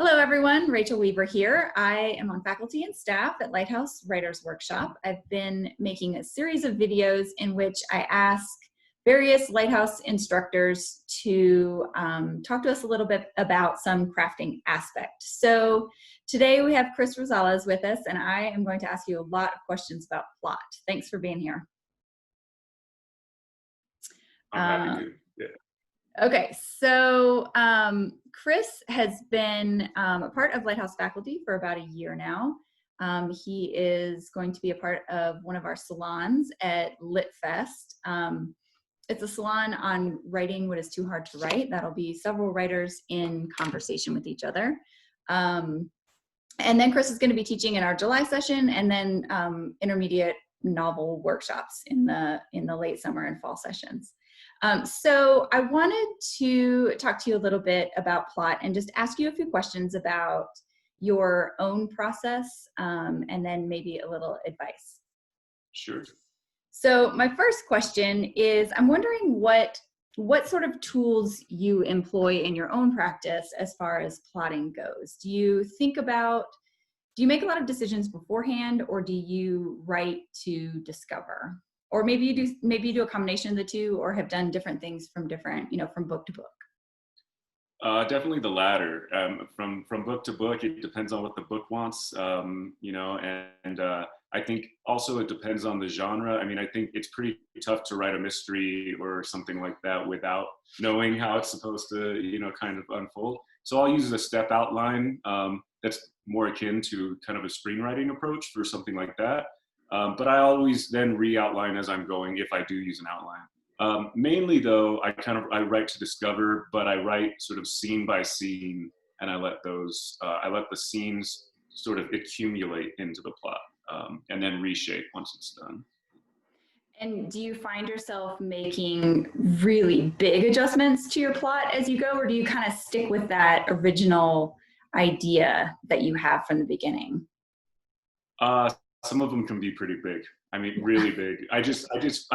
Hello everyone, Rachel Weaver here. I am on faculty and staff at Lighthouse Writers Workshop. I've been making a series of videos in which I ask various Lighthouse instructors to talk to us a little bit about some crafting aspect. So today we have Chris Rosales with us, and I am going to ask you a lot of questions about plot. Thanks for being here. I'm happy to. Yeah. Okay, so Chris has been a part of Lighthouse faculty for about a year now. He is going to be a part of one of our salons at LitFest. It's a salon on writing what is too hard to write. That'll be several writers in conversation with each other. And then Chris is going to be teaching in our July session, and then intermediate novel workshops in the late summer and fall sessions. So I wanted to talk to you a little bit about plot and just ask you a few questions about your own process, and then maybe a little advice. Sure. So my first question is, I'm wondering what sort of tools you employ in your own practice as far as plotting goes. Do you make a lot of decisions beforehand, or do you write to discover? Or maybe you do a combination of the two, or have done different things from from book to book. Definitely the latter. From book to book, it depends on what the book wants, and I think also it depends on the genre. I mean, I think it's pretty tough to write a mystery or something like that without knowing how it's supposed to, kind of unfold. So I'll use a step outline that's more akin to kind of a screenwriting approach for something like that. But I always then re-outline as I'm going if I do use an outline. Mainly though, I write to discover, but I write sort of scene by scene, and I let the scenes sort of accumulate into the plot, and then reshape once it's done. And do you find yourself making really big adjustments to your plot as you go, or do you kind of stick with that original idea that you have from the beginning? Some of them can be pretty big. I mean, really big. I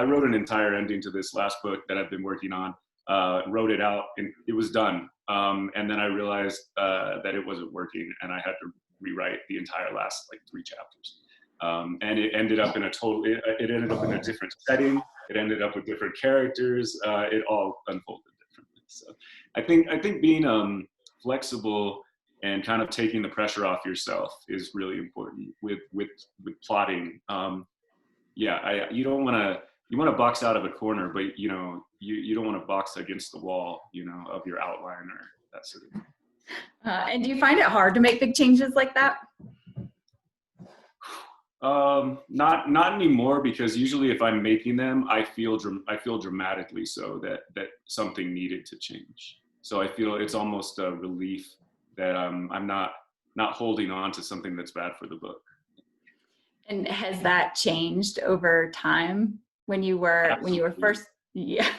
wrote an entire ending to this last book that I've been working on, wrote it out, and it was done. And then I realized that it wasn't working, and I had to rewrite the entire last 3 chapters. And it ended up in it ended up in a different setting. It ended up with different characters. It all unfolded differently. So I think being flexible and kind of taking the pressure off yourself is really important with plotting. You want to box out of a corner, but you don't want to box against the wall, of your outline or that sort of thing. And do you find it hard to make big changes like that? Not anymore, because usually if I'm making them, I feel dramatically so that something needed to change. So I feel it's almost a relief that I'm not holding on to something that's bad for the book. And has that changed over time when you were first? Yeah.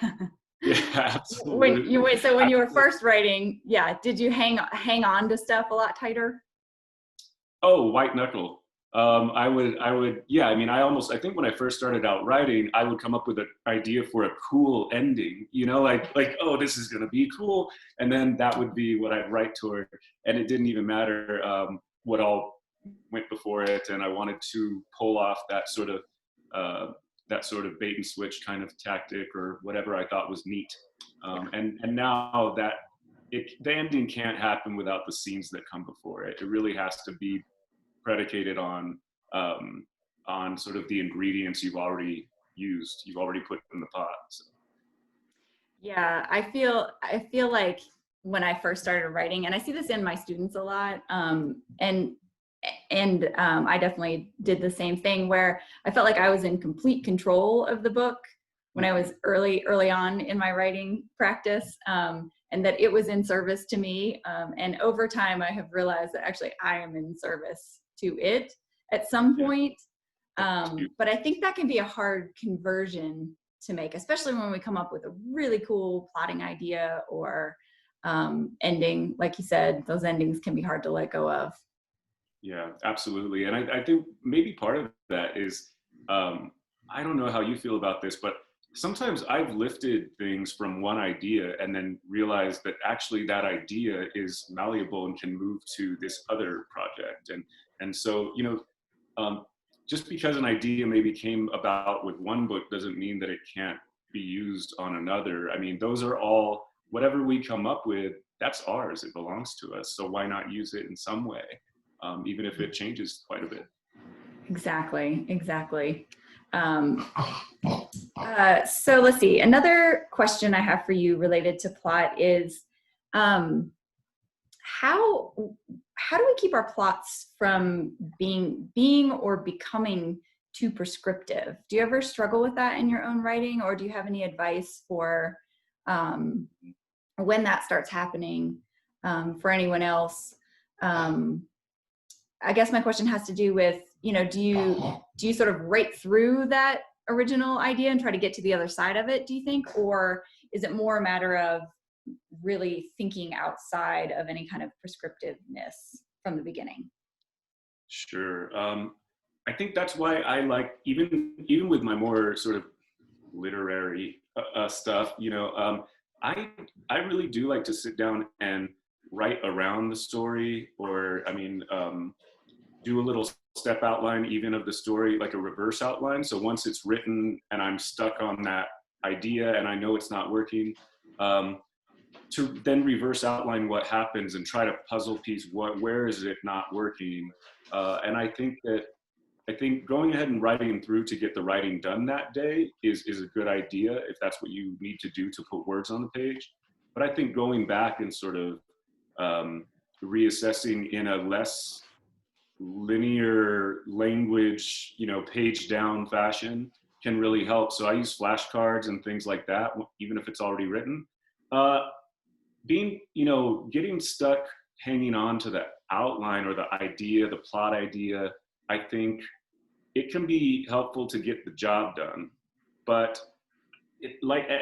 Yeah, absolutely. When you were first writing, did you hang on to stuff a lot tighter? Oh, white knuckle. I would, yeah. I mean, I think when I first started out writing, I would come up with an idea for a cool ending, like, oh, this is going to be cool. And then that would be what I'd write toward. And it didn't even matter what all went before it. And I wanted to pull off that sort of bait and switch kind of tactic or whatever I thought was neat. And now that the ending can't happen without the scenes that come before it. It really has to be predicated on sort of the ingredients you've already put in the pot. So. Yeah, I feel like when I first started writing, and I see this in my students a lot, and I definitely did the same thing, where I felt like I was in complete control of the book when I was early on in my writing practice, and that it was in service to me. And over time, I have realized that actually I am in service to it at some point. But I think that can be a hard conversion to make, especially when we come up with a really cool plotting idea or ending. Like you said, those endings can be hard to let go of. Yeah, absolutely. And I think maybe part of that is, I don't know how you feel about this, but sometimes I've lifted things from one idea and then realized that actually that idea is malleable and can move to this other project. And so, just because an idea maybe came about with one book doesn't mean that it can't be used on another. I mean, those are all, whatever we come up with, that's ours, it belongs to us. So why not use it in some way, even if it changes quite a bit. Exactly. So let's see. Another question I have for you related to plot is, how do we keep our plots from being or becoming too prescriptive? Do you ever struggle with that in your own writing, or do you have any advice for when that starts happening for anyone else? I guess my question has to do with, do you sort of write through that original idea and try to get to the other side of it, do you think? Or is it more a matter of really thinking outside of any kind of prescriptiveness from the beginning? Sure. I think that's why I like, even with my more sort of literary stuff, I really do like to sit down and write around the story, or do a little step outline even of the story, like a reverse outline. So once it's written and I'm stuck on that idea and I know it's not working, to then reverse outline what happens and try to puzzle piece where is it not working. And I think going ahead and writing through to get the writing done that day is a good idea if that's what you need to do to put words on the page. But I think going back and sort of reassessing in a less linear language, page down fashion can really help. So I use flashcards and things like that, even if it's already written. Getting stuck hanging on to the outline or the idea, the plot idea, I think it can be helpful to get the job done. But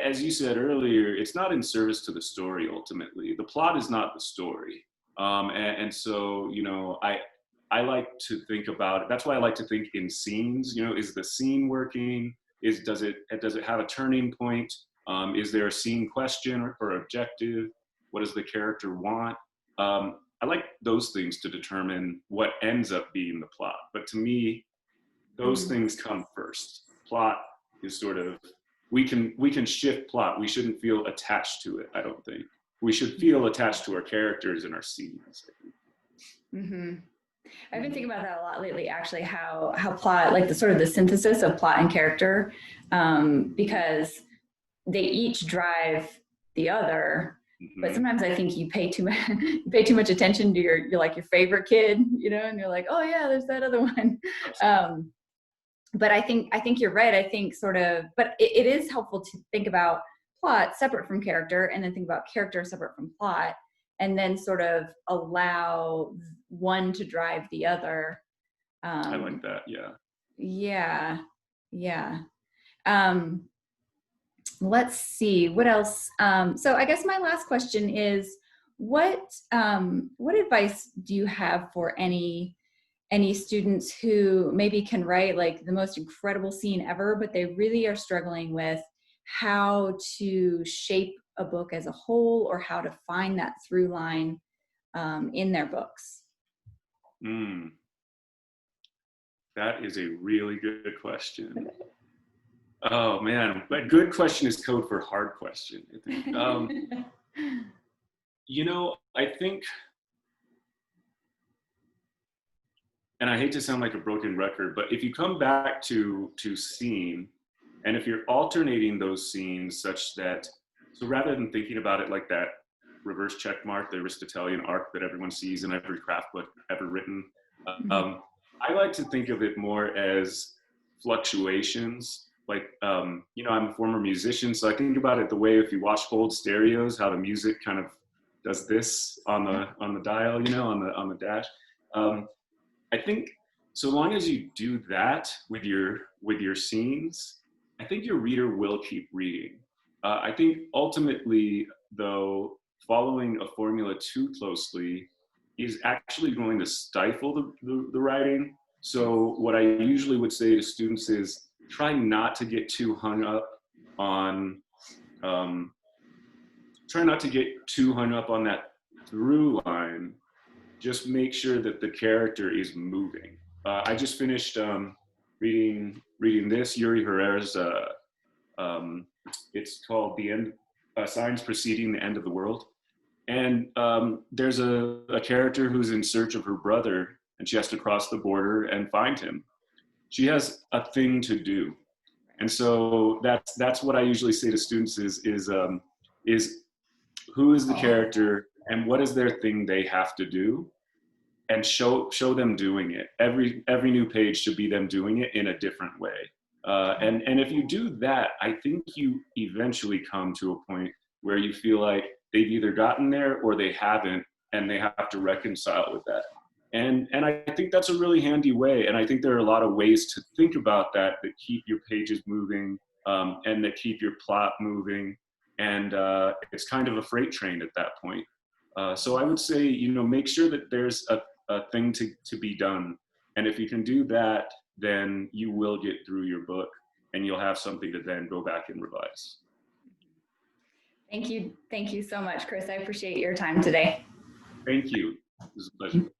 as you said earlier, it's not in service to the story ultimately. The plot is not the story. So, I like to think about it. That's why I like to think in scenes. Is the scene working? Does it have a turning point? Is there a scene question or objective? What does the character want? I like those things to determine what ends up being the plot. But to me, those things come first. Plot is sort of, we can shift plot. We shouldn't feel attached to it, I don't think. We should feel attached to our characters and our scenes. Mm-hmm. I've been thinking about that a lot lately, actually, how plot, like the sort of the synthesis of plot and character, because they each drive the other. Mm-hmm. But sometimes I think you pay too much attention to your favorite kid, and you're like, oh yeah, there's that other one. But I think you're right. I think but it is helpful to think about plot separate from character, and then think about character separate from plot, and then sort of allow one to drive the other. I like that. Yeah. Let's see what else. So I guess my last question is, what advice do you have for any students who maybe can write like the most incredible scene ever, but they really are struggling with how to shape a book as a whole, or how to find that through line in their books? That is a really good question. Oh man, but good question is code for hard question, I think. I think, and I hate to sound like a broken record, but if you come back to scene, and if you're alternating those scenes such that, so rather than thinking about it like that reverse check mark, the Aristotelian arc that everyone sees in every craft book ever written, I like to think of it more as fluctuations. Like, I'm a former musician, so I think about it the way if you watch old stereos, how the music kind of does this on the dial, on the dash. I think so long as you do that with your scenes, I think your reader will keep reading. I think ultimately, though, following a formula too closely is actually going to stifle the writing. So what I usually would say to students is try not to get too hung up on, try not to get too hung up on that through line. Just make sure that the character is moving. I just finished reading this Yuri Herrera's. It's called The End. Signs Preceding the End of the World. And there's a character who's in search of her brother, and she has to cross the border and find him. She has a thing to do, and so that's what I usually say to students is who is the character and what is their thing they have to do, and show them doing it. Every new page should be them doing it in a different way. And if you do that, I think you eventually come to a point where you feel like they've either gotten there or they haven't, and they have to reconcile with that. And I think that's a really handy way. And I think there are a lot of ways to think about that keep your pages moving, and that keep your plot moving. And it's kind of a freight train at that point. So I would say, make sure that there's a thing to be done. And if you can do that, then you will get through your book and you'll have something to then go back and revise. Thank you. Thank you so much, Chris. I appreciate your time today. Thank you. It was a pleasure.